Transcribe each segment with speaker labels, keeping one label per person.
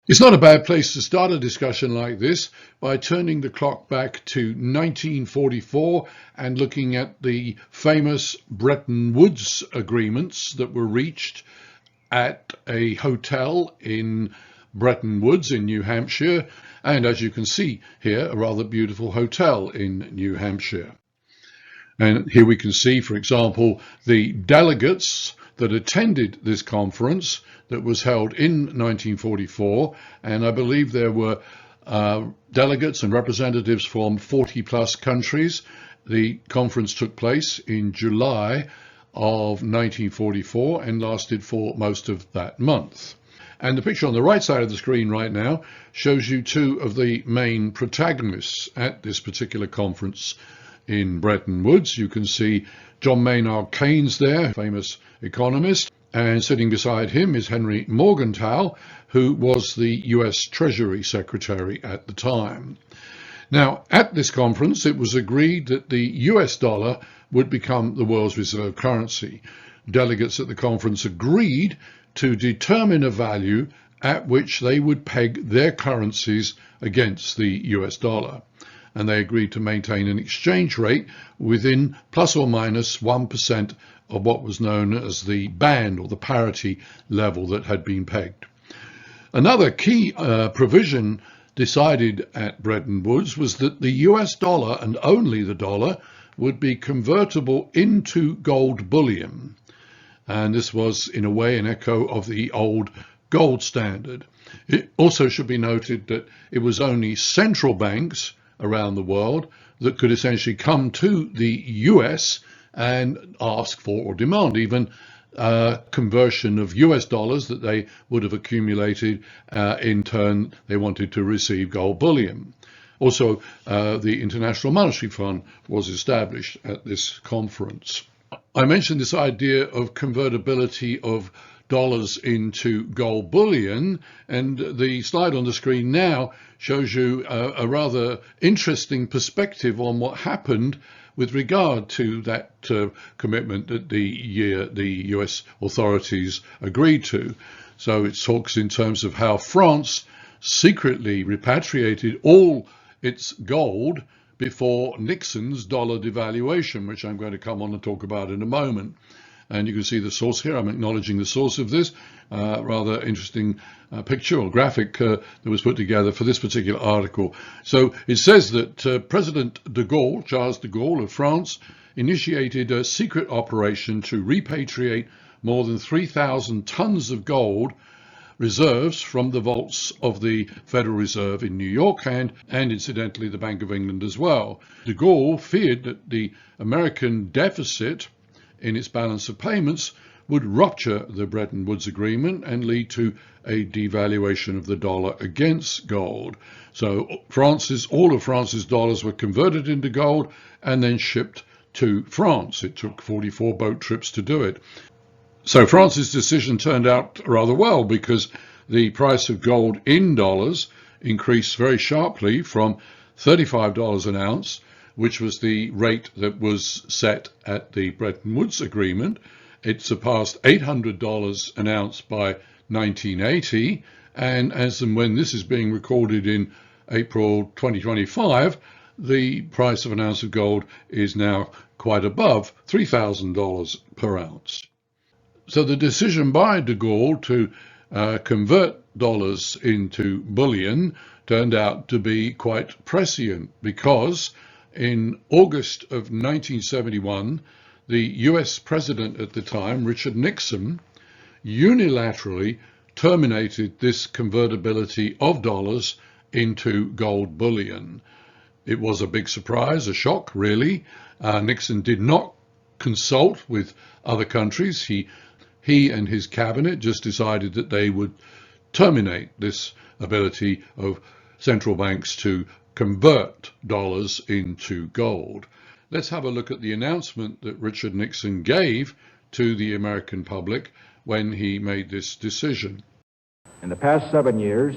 Speaker 1: It's not a bad place to start a discussion like this by turning the clock back to 1944 and looking at the famous Bretton Woods agreements that were reached at a hotel in Bretton Woods in New Hampshire. And as you can see here, a rather beautiful hotel in New Hampshire. And here we can see, for example, the delegates that attended this conference that was held in 1944, and I believe there were delegates and representatives from 40 plus countries. The conference took place in July of 1944 and lasted for most of that month. And the picture on the right side of the screen right now shows you two of the main protagonists at this particular conference in Bretton Woods. You can see John Maynard Keynes there, famous economist, and sitting beside him is Henry Morgenthau, who was the US Treasury Secretary at the time. Now, at this conference, it was agreed that the US dollar would become the world's reserve currency. Delegates at the conference agreed to determine a value at which they would peg their currencies against the US dollar. And they agreed to maintain an exchange rate within plus or minus 1% of what was known as the band or the parity level that had been pegged. Another key provision decided at Bretton Woods was that the US dollar, and only the dollar, would be convertible into gold bullion. And this was, in a way, an echo of the old gold standard. It also should be noted that it was only central banks around the world that could essentially come to the US and ask for or demand even conversion of US dollars that they would have accumulated. In turn, they wanted to receive gold bullion. Also, the International Monetary Fund was established at this conference. I mentioned this idea of convertibility of dollars into gold bullion, and the slide on the screen now shows you a rather interesting perspective on what happened with regard to that commitment that the US authorities agreed to. So it talks in terms of how France secretly repatriated all its gold before Nixon's dollar devaluation, which I'm going to come on and talk about in a moment. And you can see the source here. I'm acknowledging the source of this rather interesting picture or graphic that was put together for this particular article. So it says that President de Gaulle, Charles de Gaulle of France, initiated a secret operation to repatriate more than 3,000 tons of gold reserves from the vaults of the Federal Reserve in New York and incidentally the Bank of England as well. De Gaulle feared that the American deficit in its balance of payments would rupture the Bretton Woods Agreement and lead to a devaluation of the dollar against gold. So all of France's dollars were converted into gold and then shipped to France. It took 44 boat trips to do it. So France's decision turned out rather well because the price of gold in dollars increased very sharply from $35 an ounce, which was the rate that was set at the Bretton Woods Agreement. It surpassed $800 an ounce by 1980, and as and when this is being recorded in April 2025, the price of an ounce of gold is now quite above $3,000 per ounce. So the decision by de Gaulle to convert dollars into bullion turned out to be quite prescient because in August of 1971, the US president at the time, Richard Nixon, unilaterally terminated this convertibility of dollars into gold bullion. It was a big surprise, a shock, really. Nixon did not consult with other countries. He and his cabinet just decided that they would terminate this ability of central banks to convert dollars into gold. Let's have a look at the announcement that Richard Nixon gave to the American public when he made this decision.
Speaker 2: In the past 7 years,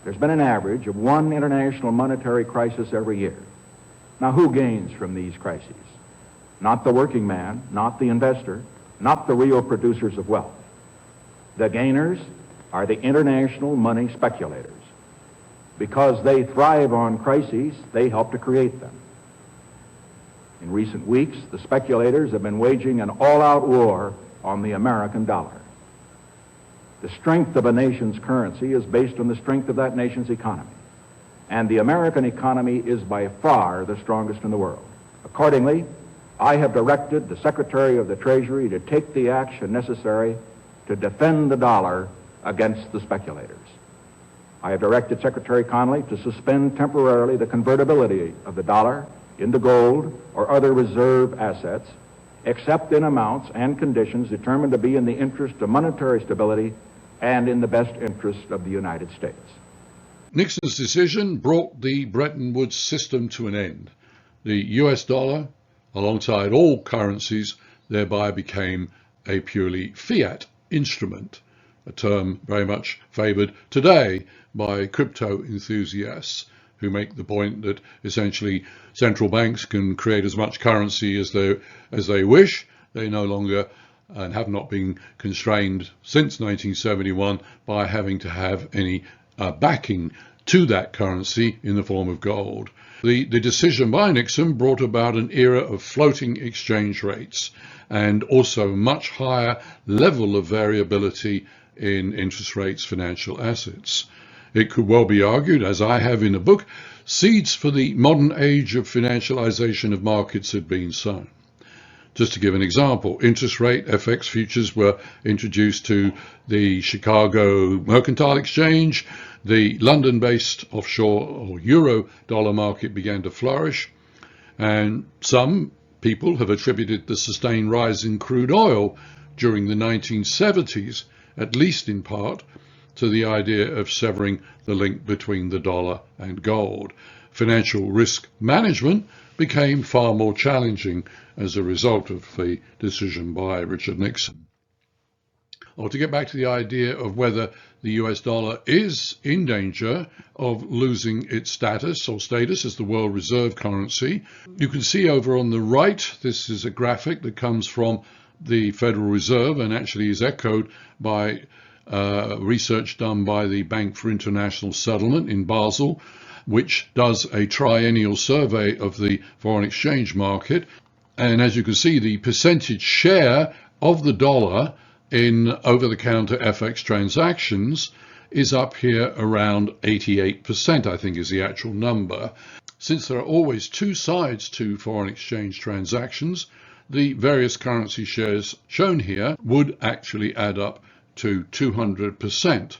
Speaker 2: there's been an average of one international monetary crisis every year. Now, who gains from these crises? Not the working man, not the investor, not the real producers of wealth. The gainers are the international money speculators. Because they thrive on crises, they help to create them. In recent weeks, the speculators have been waging an all-out war on the American dollar. The strength of a nation's currency is based on the strength of that nation's economy. And the American economy is by far the strongest in the world. Accordingly, I have directed the Secretary of the Treasury to take the action necessary to defend the dollar against the speculators. I have directed Secretary Connally to suspend temporarily the convertibility of the dollar into gold or other reserve assets, except in amounts and conditions determined to be in the interest of monetary stability and in the best interest of the United States.
Speaker 1: Nixon's decision brought the Bretton Woods system to an end. The US dollar, alongside all currencies, thereby became a purely fiat instrument, a term very much favored today by crypto enthusiasts who make the point that essentially central banks can create as much currency as they wish. They no longer and have not been constrained since 1971 by having to have any backing to that currency in the form of gold. The decision by Nixon brought about an era of floating exchange rates and also much higher level of variability in interest rates, financial assets. It could well be argued, as I have in a book, seeds for the modern age of financialization of markets had been sown. Just to give an example, interest rate FX futures were introduced to the Chicago Mercantile Exchange. The London-based offshore or euro dollar market began to flourish. And some people have attributed the sustained rise in crude oil during the 1970s, at least in part, to the idea of severing the link between the dollar and gold. Financial risk management became far more challenging as a result of the decision by Richard Nixon. Or to get back to the idea of whether the US dollar is in danger of losing its status as the world reserve currency, you can see over on the right, this is a graphic that comes from the Federal Reserve and actually is echoed by research done by the Bank for International Settlement in Basel, which does a triennial survey of the foreign exchange market. And as you can see, the percentage share of the dollar in over-the-counter FX transactions is up here around 88%, I think is the actual number. Since there are always two sides to foreign exchange transactions, the various currency shares shown here would actually add up to 200%.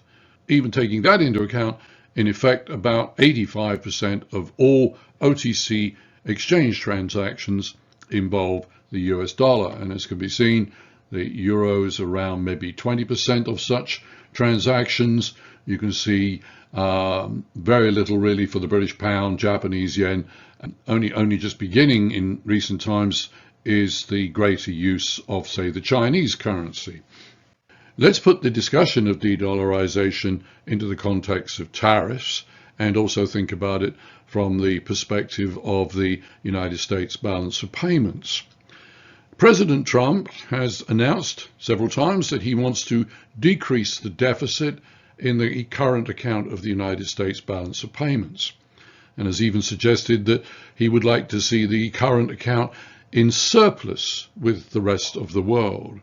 Speaker 1: Even taking that into account, in effect, about 85% of all OTC exchange transactions involve the US dollar. And as can be seen, the euro is around maybe 20% of such transactions. You can see very little really for the British pound, Japanese yen, and only just beginning in recent times is the greater use of, say, the Chinese currency. Let's put the discussion of de-dollarization into the context of tariffs and also think about it from the perspective of the United States balance of payments. President Trump has announced several times that he wants to decrease the deficit in the current account of the United States balance of payments, and has even suggested that he would like to see the current account in surplus with the rest of the world.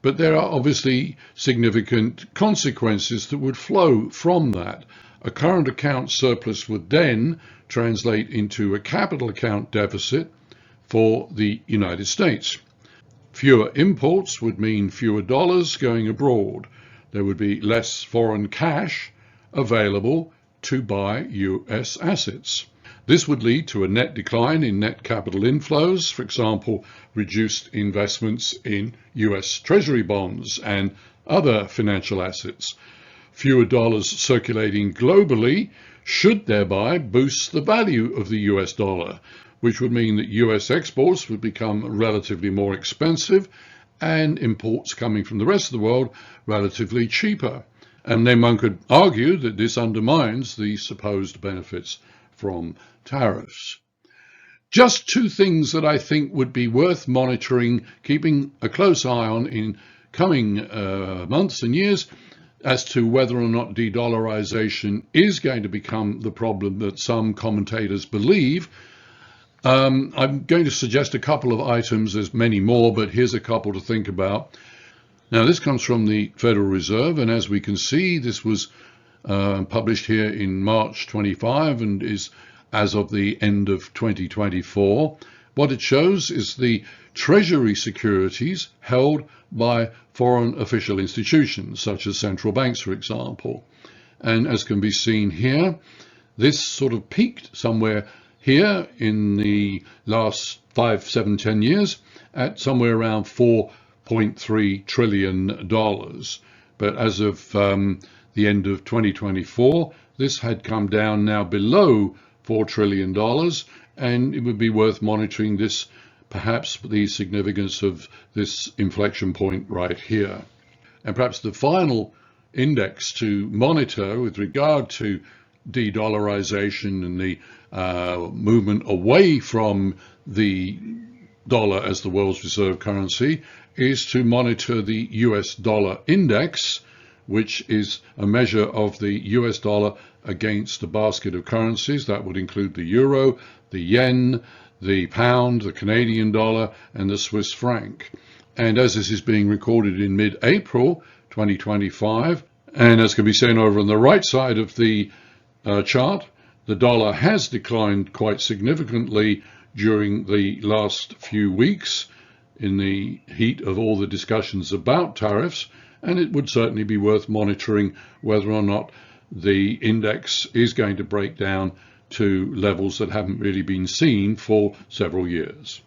Speaker 1: But there are obviously significant consequences that would flow from that. A current account surplus would then translate into a capital account deficit for the United States. Fewer imports would mean fewer dollars going abroad. There would be less foreign cash available to buy US assets. This would lead to a net decline in net capital inflows, for example, reduced investments in US Treasury bonds and other financial assets. Fewer dollars circulating globally should thereby boost the value of the US dollar, which would mean that US exports would become relatively more expensive and imports coming from the rest of the world relatively cheaper. And then one could argue that this undermines the supposed benefits from tariffs. Just two things that I think would be worth monitoring, keeping a close eye on in coming months and years. as to whether or not de-dollarization is going to become the problem that some commentators believe, I'm going to suggest a couple of items. There's many more, but here's a couple to think about. Now, this comes from the Federal Reserve, and as we can see, this was published here in March 25 and is as of the end of 2024. What it shows is the Treasury securities held by foreign official institutions, such as central banks, for example. And as can be seen here, this sort of peaked somewhere here in the last 5, 7, 10 years at somewhere around $4.3 trillion. But as of the end of 2024, this had come down now below $4 trillion, and it would be worth monitoring this, perhaps the significance of this inflection point right here. And perhaps the final index to monitor with regard to de-dollarization and the movement away from the dollar as the world's reserve currency is to monitor the US dollar index, which is a measure of the US dollar against a basket of currencies. That would include the euro, the yen, the pound, the Canadian dollar, and the Swiss franc. And as this is being recorded in mid-April 2025, and as can be seen over on the right side of the chart, the dollar has declined quite significantly during the last few weeks in the heat of all the discussions about tariffs, and it would certainly be worth monitoring whether or not the index is going to break down to levels that haven't really been seen for several years.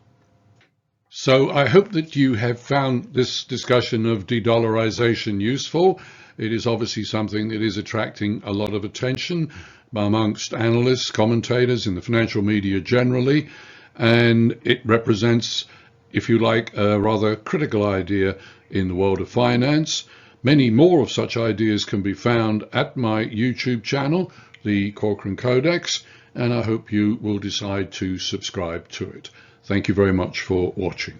Speaker 1: So I hope that you have found this discussion of de-dollarization useful. It is obviously something that is attracting a lot of attention amongst analysts, commentators in the financial media generally, and it represents, if you like, a rather critical idea in the world of finance. Many more of such ideas can be found at my YouTube channel, the Corcoran Codex, and I hope you will decide to subscribe to it. Thank you very much for watching.